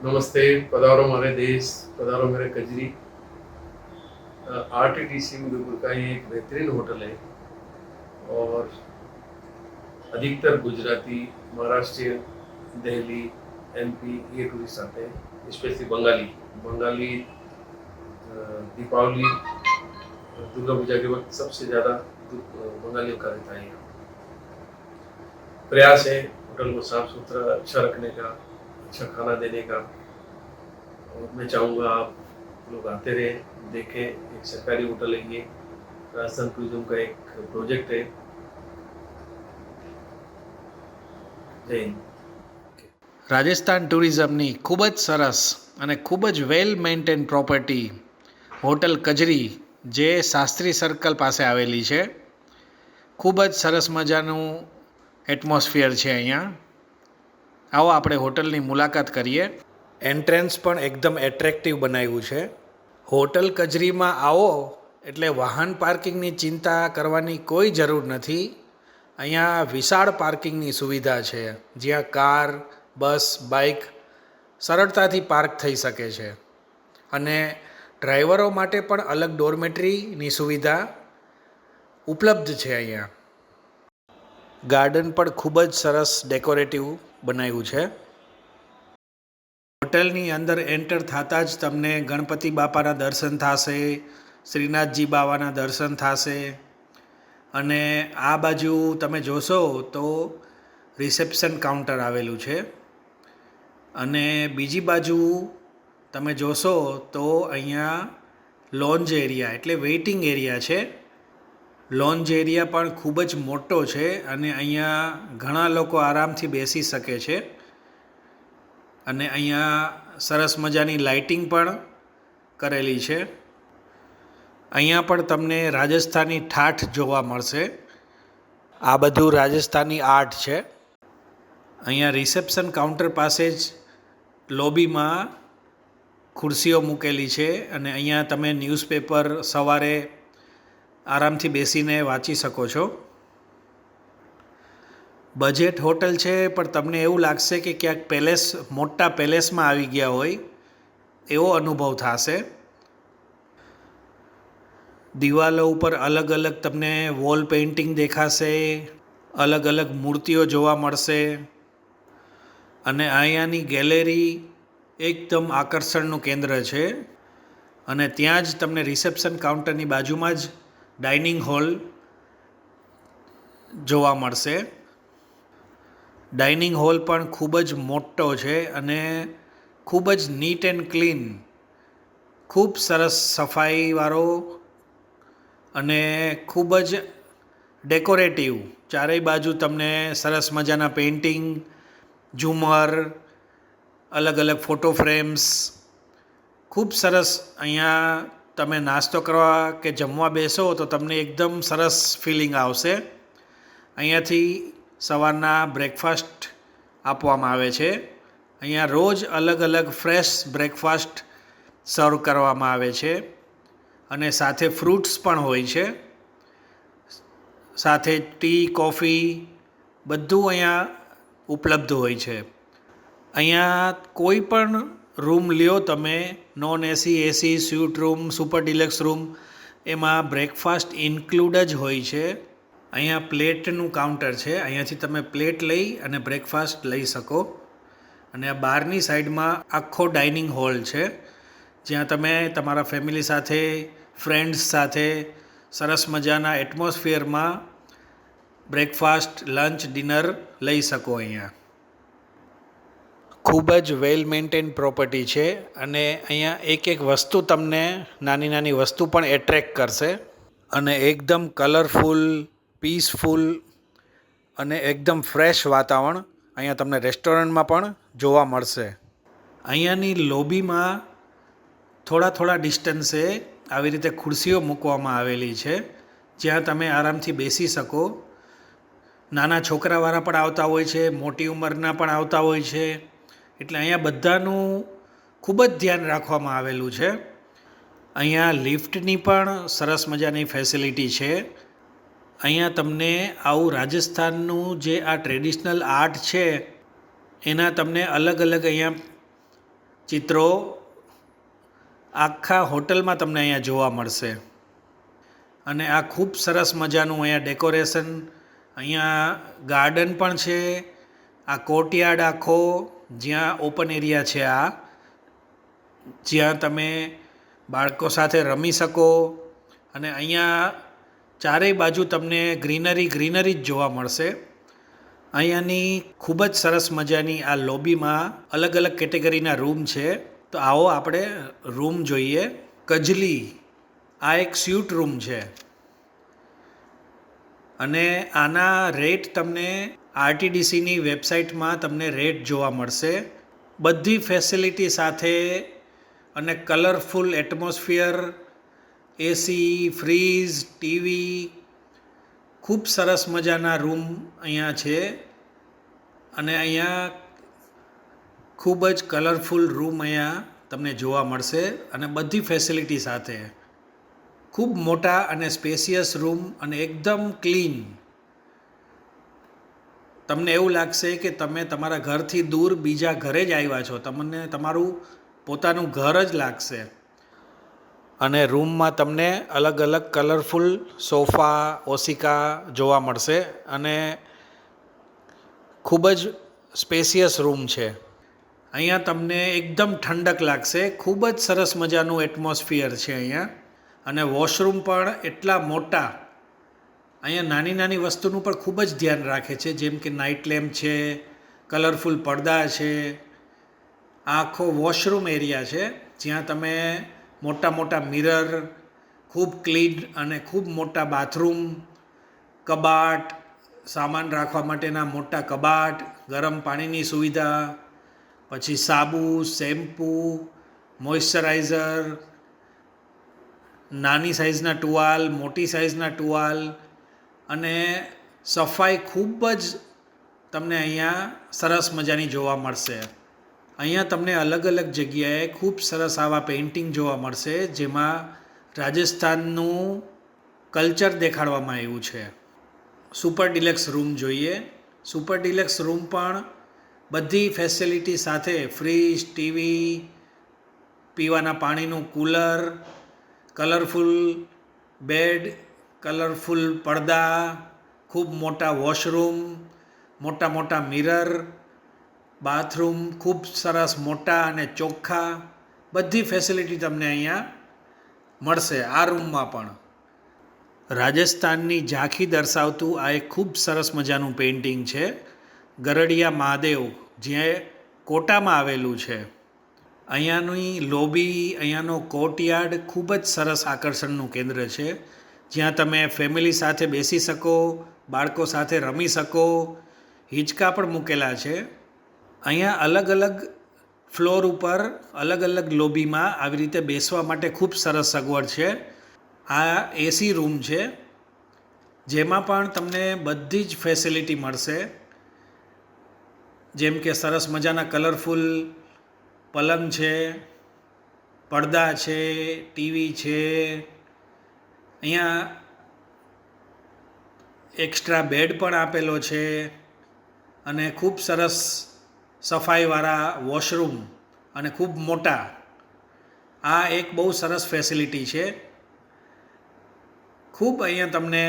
नमस्ते, पधारो हमारे देश, पधारो मेरे कजरी। आरटीटीसी उदयपुर का ये एक बेहतरीन होटल है और अधिकतर गुजराती, महाराष्ट्रियन, दिल्ली, एमपी ये टूरिस्ट आते हैं, स्पेशली बंगाली। बंगाली दीपावली, दुर्गा पूजा के वक्त सबसे ज़्यादा बंगालियों का रहता है यहाँ। प्रयास है होटल को साफ सुथरा अच्छा रखने का, अच्छा खाना देने का। और मैं चाहूँगा आप लोग आते रहे, देखें। एक सरकारी होटल है ये, राजस्थान टूरिज्म का एक प्रोजेक्ट है। जय हिंद। રાજસ્થાન ટુરિઝમની ખૂબ જ સરસ અને ખૂબ જ વેલ મેન્ટેન પ્રોપર્ટી હોટલ કજરી જે શાસ્ત્રી સર્કલ પાસે આવેલી છે. ખૂબ જ સરસ મજાનું એટમોસ્ફિયર છે અહીંયા. આવો આપણે હોટલની મુલાકાત કરીએ. એન્ટ્રન્સ પણ એકદમ એટ્રેક્ટિવ બનાવ્યું છે. હોટલ કજરીમાં આવો એટલે વાહન પાર્કિંગની ચિંતા કરવાની કોઈ જરૂર નથી. અહીંયા વિશાળ પાર્કિંગની સુવિધા છે, જ્યાં કાર, બસ, બાઇક સરળતાથી પાર્ક થઈ શકે છે. અને ડ્રાઈવરો માટે પણ અલગ ડોર્મેટરીની સુવિધા ઉપલબ્ધ છે અહીંયા. ગાર્ડન પણ ખૂબ જ સરસ ડેકોરેટિવ બનાવ્યું છે. હોટલની અંદર એન્ટર થતાં જ તમને ગણપતિ બાપાના દર્શન થશે, શ્રીનાથજી બાવાના દર્શન થશે. અને આ બાજુ તમે જોશો તો રિસેપ્શન કાઉન્ટર આવેલું છે. અને બીજી બાજુ તમે જોશો તો અહીંયા લોન્જ એરિયા એટલે વેઇટિંગ એરિયા છે. લોન્જ એરિયા પણ ખૂબ જ મોટો છે અને અહીંયા ઘણા લોકો આરામથી બેસી શકે છે. અને અહીંયા સરસ મજાની લાઇટિંગ પણ કરેલી છે. અહીંયા પણ તમને રાજસ્થાની ઠાઠ જોવા મળશે. આ બધું રાજસ્થાની આર્ટ છે. અહીંયા રિસેપ્શન કાઉન્ટર પાસે જ લોબીમાં ખુરશીઓ મૂકેલી છે અને અહીંયા તમે ન્યૂઝપેપર સવારે આરામથી બેસીને વાંચી શકો છો. બજેટ હોટલ છે, પણ તમને એવું લાગશે કે ક્યાંક પેલેસ, મોટા પેલેસમાં આવી ગયા હોય એવો અનુભવ થશે. દિવાલો ઉપર અલગ અલગ તમને વોલ પેઇન્ટિંગ દેખાશે, અલગ અલગ મૂર્તિઓ જોવા મળશે. અને અહીંયાની ગેલેરી એકદમ આકર્ષણનું કેન્દ્ર છે. અને ત્યાં જ તમને રિસેપ્શન કાઉન્ટરની બાજુમાં જ ડાઇનિંગ હોલ જોવા મળશે. ડાઇનિંગ હોલ પણ ખૂબ જ મોટો છે અને ખૂબ જ નીટ એન્ડ ક્લીન, ખૂબ સરસ સફાઈવાળો અને ખૂબ જ ડેકોરેટિવ. ચારેય બાજુ તમને સરસ મજાના પેઇન્ટિંગ, ઝુમર, અલગ અલગ ફોટો ફ્રેમ્સ, ખૂબ સરસ. અહીંયા તમે નાસ્તો કરવા કે જમવા બેસો તો તમને એકદમ સરસ ફિલિંગ આવશે. અહીંયાથી સવારના બ્રેકફાસ્ટ આપવામાં આવે છે. અહીંયા રોજ અલગ અલગ ફ્રેશ બ્રેકફાસ્ટ સર્વ કરવામાં આવે છે અને સાથે ફ્રૂટ્સ પણ હોય છે. સાથે ટી, કોફી બધું અહીંયા ઉપલબ્ધ હોય છે. અહીંયા કોઈ પણ રૂમ લ્યો તમે, non AC, AC, suite room, super deluxe room, એમાં બ્રેકફાસ્ટ ઇન્ક્લુડ જ હોય છે. અહીંયા પ્લેટનું કાઉન્ટર છે, અહીંયાથી તમે પ્લેટ લઈ અને બ્રેકફાસ્ટ લઈ શકો. અને આ બહારની સાઈડમાં આખો ડાઇનિંગ હોલ છે, જ્યાં તમે તમારા ફેમિલી સાથે, ફ્રેન્ડ્સ સાથે સરસ મજાના એટમોસ્ફિયરમાં બ્રેકફાસ્ટ, લંચ, ડિનર લઈ શકો. અહીંયા ખૂબ જ વેલ મેન્ટેન પ્રોપર્ટી છે અને અહીંયા એક એક વસ્તુ તમને, નાની નાની વસ્તુ પણ એટ્રેક્ટ કરશે. અને એકદમ કલરફુલ, પીસફુલ અને એકદમ ફ્રેશ વાતાવરણ અહીંયા તમને રેસ્ટોરન્ટમાં પણ જોવા મળશે. અહીંયાની લોબીમાં થોડા ડિસ્ટન્સે આવી રીતે ખુરશીઓ મૂકવામાં આવેલી છે, જ્યાં તમે આરામથી બેસી શકો. નાના છોકરાવાળા પણ આવતા હોય છે, મોટી ઉંમરના પણ આવતા હોય છે. એટલે અહીંયા બધાનું ખૂબ જ ધ્યાન રાખવામાં આવેલું છે. અહીંયા લિફ્ટની પણ સરસ મજાની ફેસિલિટી છે. અહીંયા તમને આવું રાજસ્થાનનું જે આ ટ્રેડિશનલ આર્ટ છે એના તમને અલગ અલગ અહીંયા ચિત્રો આખા હોટલમાં તમને અહીંયા જોવા મળશે. અને આ ખૂબ સરસ મજાનું અહીંયા ડેકોરેશન, અહીંયા ગાર્ડન પણ છે. આ કોર્ટયાર્ડ આખો જ્યાં ઓપન એરિયા છે, આ જ્યાં તમે બાળકો સાથે રમી શકો. અને અહીંયા ચારેય બાજુ તમને ગ્રીનરી જ જોવા મળશે. અહીંયાની ખૂબ જ સરસ મજાની આ લોબીમાં અલગ અલગ કેટેગરીના રૂમ છે. તો આવો આપણે રૂમ જોઈએ. કજલી, આ એક સ્યુટ રૂમ છે અને આના રેટ તમને આરટીડીસીની વેબસાઇટમાં તમને રેટ જોવા મળશે. બધી ફેસિલિટી સાથે અને કલરફુલ એટમોસ્ફિયર, એસી, ફ્રીઝ, ટીવી, ખૂબ સરસ મજાના રૂમ અહીંયા છે. અને અહીંયા ખૂબ જ કલરફુલ રૂમ અહીંયા તમને જોવા મળશે અને બધી ફેસિલિટી સાથે. ખૂબ મોટા અને સ્પેશિયસ રૂમ અને એકદમ ક્લીન. તમને એવું લાગશે કે તમે તમારા ઘરથી દૂર બીજા ઘરે જ આવ્યા છો, તમને તમારું પોતાનું ઘર જ લાગશે. અને રૂમમાં તમને અલગ અલગ કલરફુલ સોફા, ઓશિકા જોવા મળશે અને ખૂબ જ સ્પેશિયસ રૂમ છે. અહીંયા તમને એકદમ ઠંડક લાગશે. ખૂબ જ સરસ મજાનું એટમોસ્ફિયર છે અહીંયા. અને વોશરૂમ પણ એટલા મોટા. અહીંયા નાની નાની વસ્તુનું પણ ખૂબ જ ધ્યાન રાખે છે, જેમ કે નાઇટ લેમ્પ છે, કલરફુલ પડદા છે. આખો વોશરૂમ એરિયા છે જ્યાં તમે મોટા મોટા મિરર, ખૂબ ક્લીન અને ખૂબ મોટા બાથરૂમ, કબાટ, સામાન રાખવા માટેના મોટા કબાટ, ગરમ પાણીની સુવિધા, પછી સાબુ, શેમ્પૂ, મોઇશ્ચરાઇઝર, નાની સાઇઝના ટુવાલ, મોટી સાઇઝના ટુવાલ અને સફાઈ ખૂબ જ તમને અહીંયા સરસ મજાની જોવા મળશે. અહીંયા તમને અલગ અલગ જગ્યાએ ખૂબ સરસ આવા પેઇન્ટિંગ જોવા મળશે, જેમાં રાજસ્થાનનું કલ્ચર દેખાડવામાં આવ્યું છે. સુપર ડિલક્સ રૂમ જોઈએ. સુપર ડિલક્સ રૂમ પણ બધી ફેસિલિટી સાથે, ફ્રીજ, ટીવી, પીવાના પાણીનું કૂલર, કલરફુલ બેડ, કલરફુલ પડદા, ખૂબ મોટા વોશરૂમ, મોટા મોટા મિરર, બાથરૂમ ખૂબ સરસ મોટા અને ચોખ્ખા. બધી ફેસિલિટી તમને અહીંયા મળશે આ રૂમમાં પણ. રાજસ્થાનની ઝાંખી દર્શાવતું આ એક ખૂબ સરસ મજાનું પેઇન્ટિંગ છે. ગરડિયા મહાદેવ, જે કોટામાં આવેલું છે. અહીંયાની લોબી, અહીંયાનો કોર્ટયાર્ડ ખૂબ જ સરસ આકર્ષણનું કેન્દ્ર છે, જ્યાં તમે ફેમિલી સાથે બેસી શકો, બાળકો સાથે રમી શકો. હિંચકા પણ મૂકેલા છે. અહીંયા અલગ અલગ ફ્લોર ઉપર, અલગ અલગ લોબીમાં આવી રીતે બેસવા માટે ખૂબ સરસ સગવડ છે. આ એસી રૂમ છે, જેમાં પણ તમને બધી જ ફેસિલિટી મળશે, જેમ કે સરસ મજાના કલરફુલ પલંગ છે, પડદા છે, ટીવી છે. અહીંયા એક્સ્ટ્રા બેડ પણ આપેલો છે અને ખૂબ સરસ સફાઈવાળા વોશરૂમ અને ખૂબ મોટા. આ એક બહુ સરસ ફેસિલિટી છે. ખૂબ અહીંયા તમને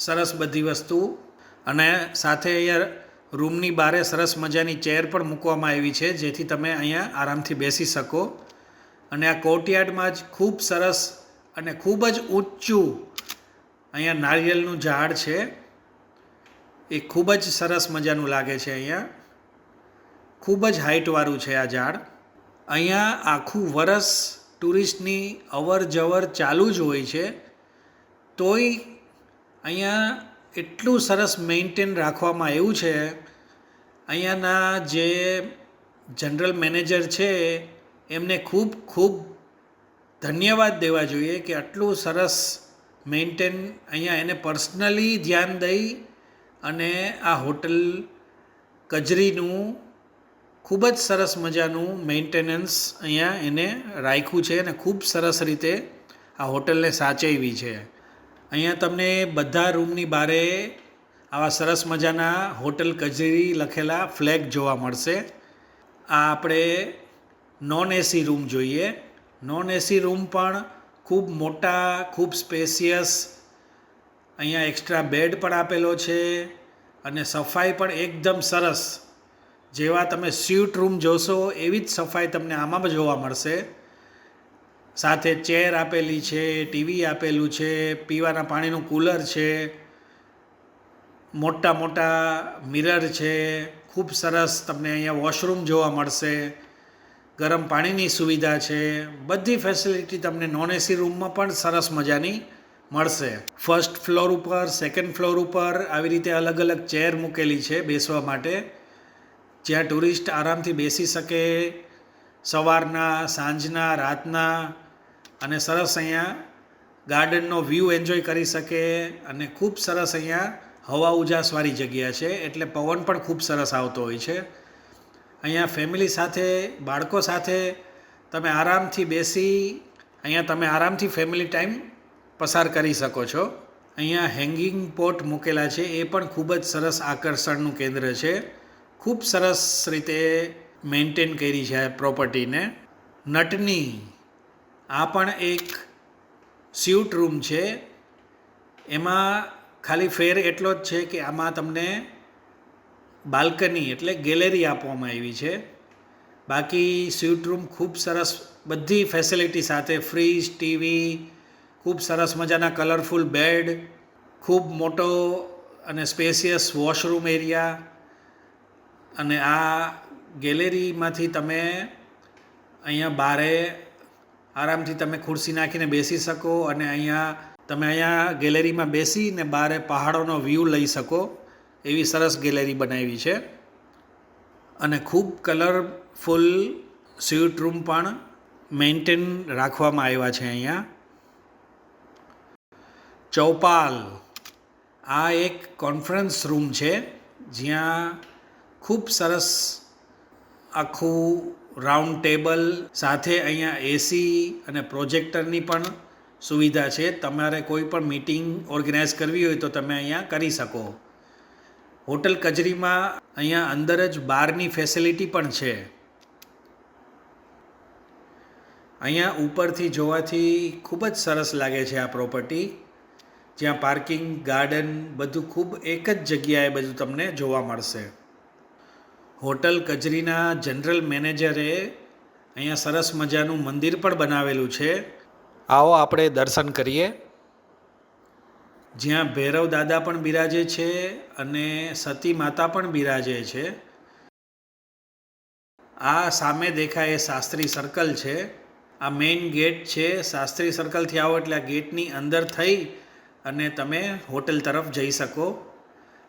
સરસ બધી વસ્તુ, અને સાથે અહીંયા રૂમની બહાર સરસ મજાની ચેર પણ મૂકવામાં આવી છે, જેથી તમે અહીંયા આરામથી બેસી શકો. અને આ કોર્ટયાર્ડમાં જ ખૂબ સરસ અને ખૂબ જ ઊંચું અહીંયા નારિયેળનું ઝાડ છે. એ ખૂબ જ સરસ મજાનું લાગે છે. અહીંયા ખૂબ જ હાઇટવાળું છે આ ઝાડ. અહીંયા આખું વરસ ટુરિસ્ટની અવર જવર ચાલુ જ હોય છે, તોય અહીંયા એટલું સરસ મેન્ટેન રાખવામાં આવ્યું છે. અહીંયાના જે જનરલ મેનેજર છે એમને ખૂબ ખૂબ ધન્યવાદ દેવા જોઈએ કે આટલું સરસ મેન્ટેન અહીંયા એને પર્સનલી ધ્યાન દઈ અને આ હોટલ કજરીનું ખૂબ જ સરસ મજાનું મેન્ટેનન્સ અહીંયા એને રાખ્યું છે અને ખૂબ સરસ રીતે આ હોટલને સાચવી છે. અહીંયા તમને બધા રૂમની બારે આવા સરસ મજાના હોટલ કજરી લખેલા ફ્લેગ જોવા મળશે. આ આપણે નોન એસી રૂમ જોઈએ. નોન એસી રૂમ પણ ખૂબ મોટા, ખૂબ સ્પેશિયસ. અહીંયા એક્સ્ટ્રા બેડ પણ આપેલો છે અને સફાઈ પણ એકદમ સરસ. જેવા તમે સ્યુટ રૂમ જોશો એવી જ સફાઈ તમને આમાં પણ જોવા મળશે. સાથે ચેર આપેલી છે, ટીવી આપેલું છે, પીવાના પાણીનું કૂલર છે, મોટા મોટા મિરર છે, ખૂબ સરસ તમને અહીંયા વોશરૂમ જોવા મળશે, ગરમ પાણીની સુવિધા છે. બધી ફેસિલિટી તમને નોન એસી રૂમમાં પણ સરસ મજાની મળશે. ફર્સ્ટ ફ્લોર ઉપર, સેકન્ડ ફ્લોર ઉપર આવી રીતે અલગ અલગ ચેર મૂકેલી છે બેસવા માટે, જ્યાં ટુરિસ્ટ આરામથી બેસી શકે સવારના, સાંજના, રાતના, અને સરસ અહીંયા ગાર્ડનનો વ્યૂ એન્જોય કરી શકે. અને ખૂબ સરસ અહીંયા હવા ઉજાસવાળી જગ્યા છે એટલે પવન પણ ખૂબ સરસ આવતો હોય છે. અહીંયા ફેમિલી સાથે, બાળકો સાથે તમે આરામથી બેસી અહીંયા તમે આરામથી ફેમિલી ટાઈમ પસાર કરી શકો છો. અહીંયા હેંગિંગ પોટ મૂકેલા છે, એ પણ ખૂબ જ સરસ આકર્ષણનું કેન્દ્ર છે. ખૂબ સરસ રીતે મેન્ટેન કરી છે આ પ્રોપર્ટીને. નટની આ પણ એક સ્યુટ રૂમ છે. એમાં ખાલી ફેર એટલો જ છે કે આમાં તમને બાલ્કની એટલે ગેલેરી આપવામાં આવી છે. બાકી સ્યુટ રૂમ ખૂબ સરસ બધી ફેસિલિટી સાથે, ફ્રીજ, ટીવી, ખૂબ સરસ મજાના કલરફુલ બેડ, ખૂબ મોટો અને સ્પેશિયસ વોશરૂમ એરિયા. અને આ ગેલેરીમાંથી તમે અહીંયા બારે આરામથી તમે ખુરશી નાખીને બેસી શકો અને અહીંયા ગેલેરીમાં બેસીને બારે પહાડોનો વ્યૂ લઈ શકો એવી સરસ ગેલેરી બનાવી છે. અને ખૂબ કલરફુલ સ્યુટ રૂમ પણ મેન્ટેન રાખવામાં આવ્યા છે અહીંયા. ચૌપાલ આ એક કોન્ફરન્સ રૂમ છે જ્યાં ખૂબ સરસ આખું રાઉન્ડ ટેબલ સાથે અહીંયા એસી અને પ્રોજેક્ટરની પણ સુવિધા છે. તમારે કોઈ પણ મીટિંગ ઓર્ગેનાઇઝ કરવી હોય તો તમે અહીંયા કરી શકો. હોટલ કચરીમાં અહીંયા અંદર જ બારની ફેસિલિટી પણ છે. અહીંયા ઉપરથી જોવાથી ખૂબ જ સરસ લાગે છે આ પ્રોપર્ટી, જ્યાં પાર્કિંગ, ગાર્ડન બધું ખૂબ એક જ જગ્યાએ બધું તમને જોવા મળશે. હોટલ કચરીના જનરલ મેનેજરે અહીંયા સરસ મજાનું મંદિર પણ બનાવેલું છે. આવો આપણે દર્શન કરીએ. જ્યાં ભૈરવ દાદા પણ બિરાજે છે અને સતી માતા પણ બિરાજે છે. આ સામે દેખાય એ શાસ્ત્રી સર્કલ છે. આ મેઇન ગેટ છે. શાસ્ત્રી સર્કલથી આવો એટલે આ ગેટની અંદર થઈ અને તમે હોટલ તરફ જઈ શકો.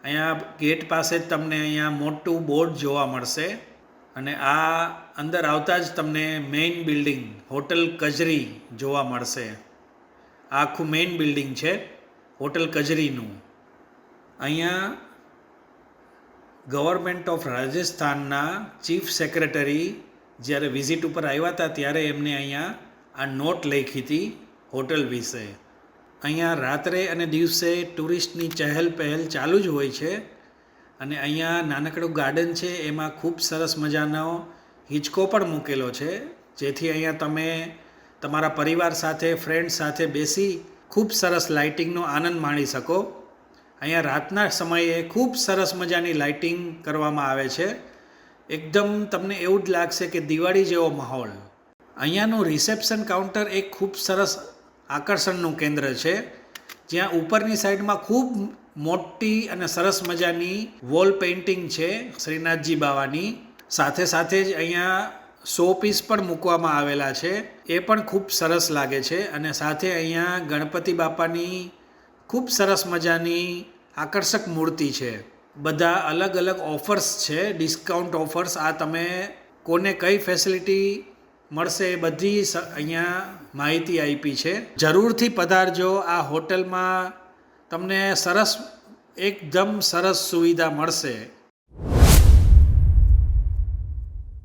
અહીંયા ગેટ પાસે જ તમને અહીંયા મોટું બોર્ડ જોવા મળશે. અને આ અંદર આવતા જ તમને મેઇન બિલ્ડિંગ હોટલ કચરી જોવા મળશે. આ આખું મેઇન બિલ્ડિંગ છે હોટલ કચરીનું. અહીંયા ગવર્મેન્ટ ઓફ રાજસ્થાનના ચીફ સેક્રેટરી જ્યારે વિઝિટ ઉપર આવ્યા હતા ત્યારે એમને અહીંયા આ નોટ લખી હતી હોટલ વિશે. અહીંયા રાત્રે અને દિવસે ટુરિસ્ટની ચહેલ પહેલ ચાલુ જ હોય છે. અને અહીંયા નાનકડું ગાર્ડન છે, એમાં ખૂબ સરસ મજાનો હિંચકો પણ મૂકેલો છે, જેથી અહીંયા તમે તમારા પરિવાર સાથે, ફ્રેન્ડ્સ સાથે બેસી ખૂબ સરસ લાઇટિંગનો આનંદ માણી શકો. અહીંયા રાતના સમયે ખૂબ સરસ મજાની લાઇટિંગ કરવામાં આવે છે. એકદમ તમને એવું જ લાગશે કે દિવાળી જેવો માહોલ. અહીંયાનું રિસેપ્શન કાઉન્ટર એક ખૂબ સરસ આકર્ષણનું કેન્દ્ર છે, જ્યાં ઉપરની સાઈડમાં ખૂબ મોટી અને સરસ મજાની વોલ પેઇન્ટિંગ છે શ્રીનાથજી બાવાની. સાથે સાથે જ અહીંયા શો પીસ પણ મૂકવામાં આવેલા છે, એ પણ ખૂબ સરસ લાગે છે. અને સાથે અહીંયા ગણપતિ બાપાની ખૂબ સરસ મજાની આકર્ષક મૂર્તિ છે. બધા અલગ અલગ ઓફર્સ છે, ડિસ્કાઉન્ટ ઓફર્સ. આ તમે કોને કઈ ફેસિલિટી મળશે એ બધી અહીંયા માહિતી આપી છે. જરૂરથી પધારજો. આ હોટલમાં તમને એકદમ સરસ સુવિધા મળશે.